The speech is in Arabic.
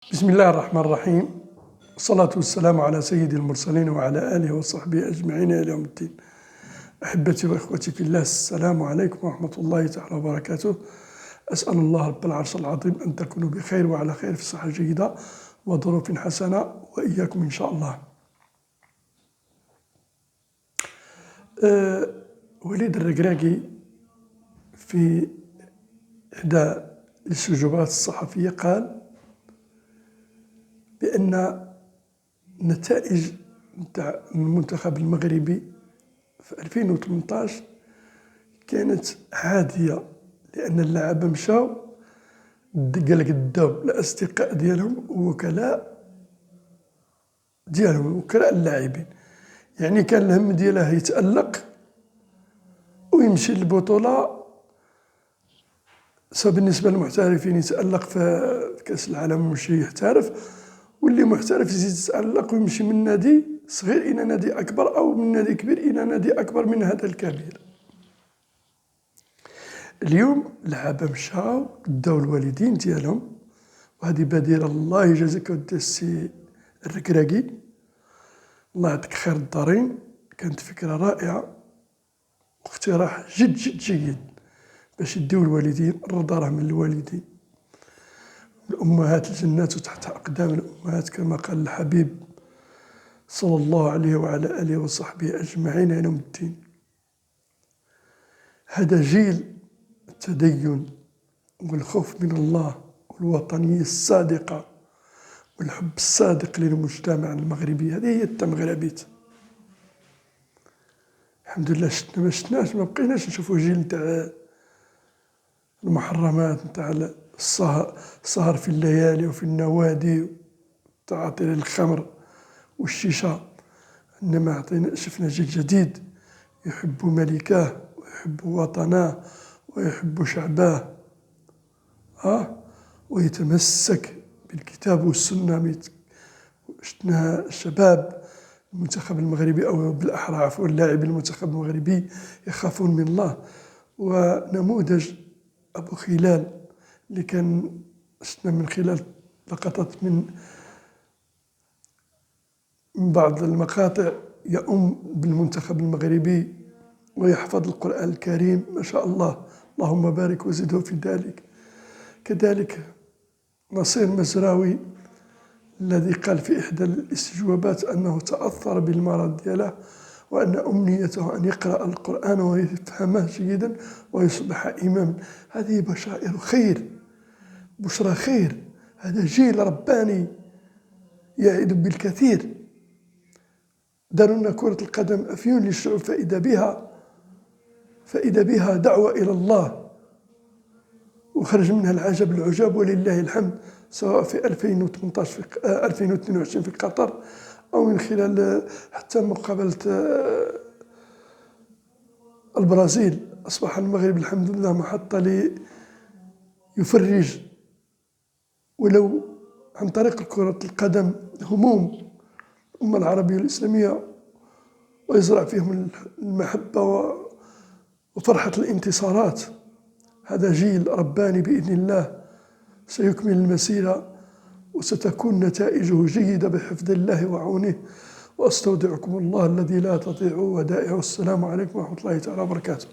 بسم الله الرحمن الرحيم، والصلاة والسلام على سيد المرسلين وعلى آله وصحبه أجمعين إلى يوم الدين. أحبتي وإخوتي في الله، السلام عليكم ورحمة الله تعالى وبركاته. أسأل الله رب العرش العظيم أن تكونوا بخير وعلى خير في صحة جيدة وظروف حسنة، وإياكم إن شاء الله. وليد الركراكي في إحدى السجوبات الصحفية قال بأن نتائج نتاع المنتخب المغربي في 2018 كانت عادية، لأن اللاعب مشاو قداو الأصدقاء ديالهم ووكلاء ديالهم، وكلاء اللاعبين. يعني كان الهم دياله يتألق ويمشي للبطولة، سواء بالنسبة للمحترفين يتألق في كأس العالم ويمشي يحترف، واللي محترف يزيد يتألق ويمشي من نادي صغير إلى نادي أكبر، أو من نادي كبير إلى نادي أكبر من هذا الكبير. اليوم لعابة مشاو داو الوالدين ديالهم، وهذه بديرة الله يجازيك ودي السي الركراكي، الله يعطيك خير الدارين. كانت فكرة رائعة واقتراح جد جيد باش يديو الوالدين الرضا راه من الوالدين. الأمهات الجنات تحت أقدام الأمهات كما قال الحبيب صلى الله عليه وعلى آله وصحبه أجمعين إلى يوم الدين. هذا جيل التدين والخوف من الله والوطنية الصادقة والحب الصادق للمجتمع المغربي، هذه هي التمغربيت. الحمد لله شتنا ما شتناش، ما بقيناش نشوفوا جيل نتاع المحرمات، نتاع السهر في الليالي وفي النوادي، تعاطي الخمر والشيشة. إنما شفنا جيل جديد يحب ملكاه ويحب وطناه ويحب شعباه، ويتمسك بالكتاب والسنة. شفنا الشباب المنتخب المغربي، أو بالأحرى عفوا اللاعبين المنتخب المغربي يخافون من الله. ونموذج أبو خلال اللي كان شفنا من خلال لقطات من بعض المقاطع يؤم بالمنتخب المغربي ويحفظ القرآن الكريم ما شاء الله، اللهم بارك وزده في ذلك. كذلك نصير مزراوي الذي قال في إحدى الاستجوابات أنه تأثر بالمرض دياله، وأن أمنيته أن يقرأ القرآن ويفهمه جيدا ويصبح إماما. هذه بشائر خير، بشرى خير. هذا جيل رباني يعد بالكثير. داروا لنا كرة القدم أفيون للشعوب، فإذا بها دعوة إلى الله، وخرج منها العجب العجاب ولله الحمد، سواء في 2018 في 2022 في قطر، أو من خلال حتى مقابلة البرازيل. أصبح المغرب الحمد لله محطة ليفرج ولو عن طريق كرة القدم هموم الأمة العربية الإسلامية، ويزرع فيهم المحبة وفرحة الانتصارات. هذا جيل رباني بإذن الله سيكمل المسيرة، وستكون نتائجه جيدة بحفظ الله وعونه. وأستودعكم الله الذي لا تضيع ودائعه. السلام عليكم ورحمة الله تعالى وبركاته.